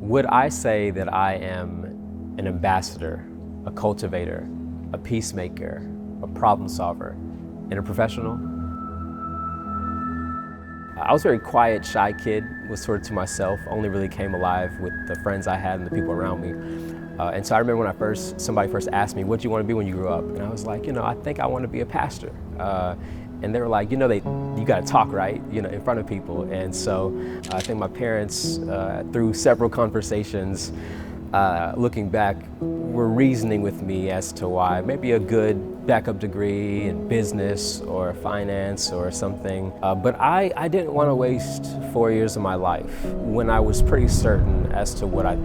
Would I say that I am an ambassador, a cultivator, a peacemaker, a problem solver, and a professional? I was a very quiet, shy kid, was sort of to myself, only really came alive with the friends I had and the people around me. And so I remember when somebody first asked me, what do you want to be when you grow up? And I was like, I think I want to be a pastor. And they were like, you got to talk, right? In front of people. And so I think my parents, through several conversations, looking back, were reasoning with me as to why maybe a good backup degree in business or finance or something. But I didn't want to waste 4 years of my life when I was pretty certain as to what I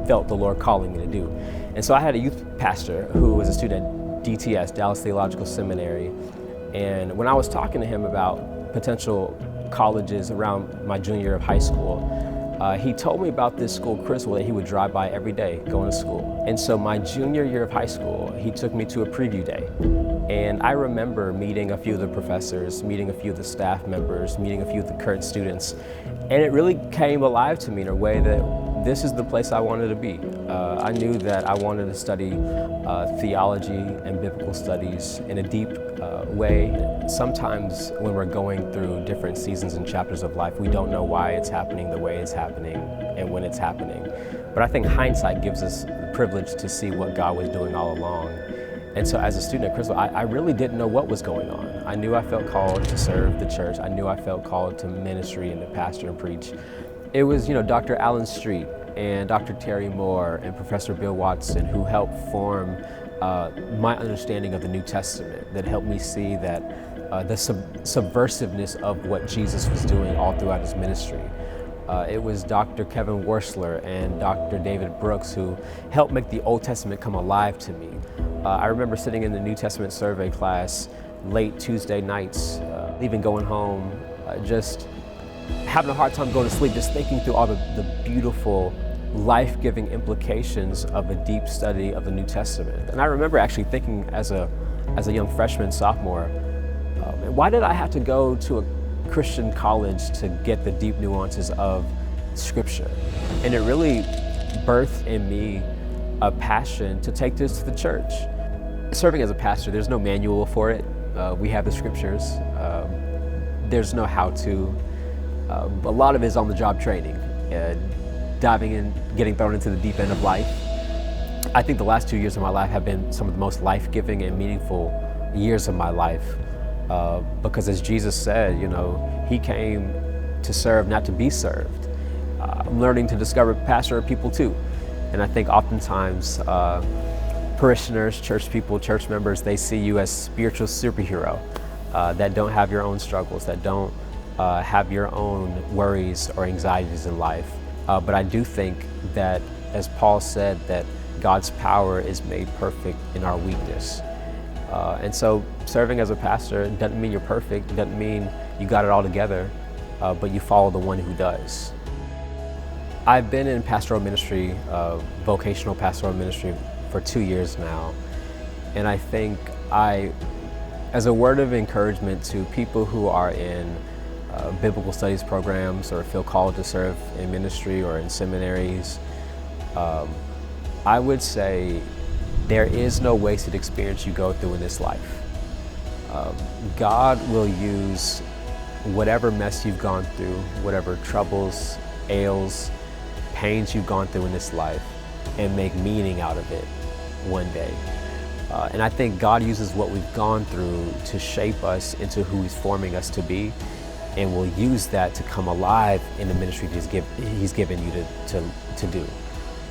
felt the Lord calling me to do. And so I had a youth pastor who was a student at DTS, Dallas Theological Seminary. And when I was talking to him about potential colleges around my junior year of high school, he told me about this school, Criswell, that he would drive by every day going to school. And so my junior year of high school, he took me to a preview day. And I remember meeting a few of the professors, meeting a few of the staff members, meeting a few of the current students. And it really came alive to me in a way that this is the place I wanted to be. I knew that I wanted to study theology and biblical studies in a deep way. Sometimes when we're going through different seasons and chapters of life, we don't know why it's happening the way it's happening and when it's happening. But I think hindsight gives us the privilege to see what God was doing all along. And so as a student at Criswell, I really didn't know what was going on. I knew I felt called to serve the church. I knew I felt called to ministry and to pastor and preach. It was, Dr. Alan Street and Dr. Terry Moore and Professor Bill Watson who helped form my understanding of the New Testament, that helped me see that the subversiveness of what Jesus was doing all throughout his ministry. It was Dr. Kevin Worsler and Dr. David Brooks who helped make the Old Testament come alive to me. I remember sitting in the New Testament survey class late Tuesday nights, even going home, just having a hard time going to sleep, just thinking through all the beautiful, life-giving implications of a deep study of the New Testament. And I remember actually thinking as a young freshman, sophomore, why did I have to go to a Christian college to get the deep nuances of Scripture? And it really birthed in me a passion to take this to the church. Serving as a pastor, there's no manual for it. We have the Scriptures. There's no how-to. A lot of it is on-the-job training, diving in, getting thrown into the deep end of life. I think the last 2 years of my life have been some of the most life-giving and meaningful years of my life. Because as Jesus said, he came to serve, not to be served. I'm learning to discover pastor people too. And I think oftentimes parishioners, church people, church members, they see you as spiritual superhero that don't have your own struggles, that don't have your own worries or anxieties in life. But I do think that, as Paul said, that God's power is made perfect in our weakness. And so serving as a pastor doesn't mean you're perfect, doesn't mean you got it all together, but you follow the one who does. I've been in pastoral ministry, vocational pastoral ministry, for 2 years now. And I think as a word of encouragement to people who are in biblical studies programs or feel called to serve in ministry or in seminaries, I would say there is no wasted experience you go through in this life. God will use whatever mess you've gone through, whatever troubles, ails, pains you've gone through in this life, and make meaning out of it one day. And I think God uses what we've gone through to shape us into who He's forming us to be, and will use that to come alive in the ministry He's given you to do.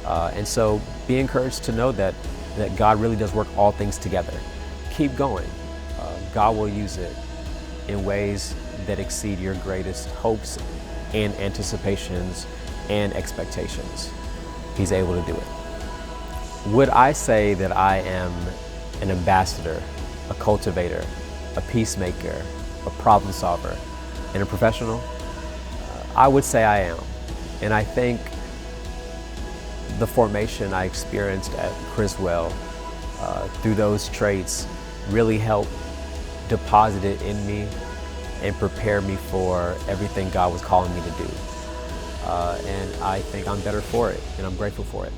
And so be encouraged to know that God really does work all things together. Keep going. God will use it in ways that exceed your greatest hopes and anticipations and expectations. He's able to do it. Would I say that I am an ambassador, a cultivator, a peacemaker, a problem solver, and a professional? I would say I am. And I think the formation I experienced at Criswell through those traits really helped deposit it in me and prepare me for everything God was calling me to do. and I think I'm better for it, and I'm grateful for it.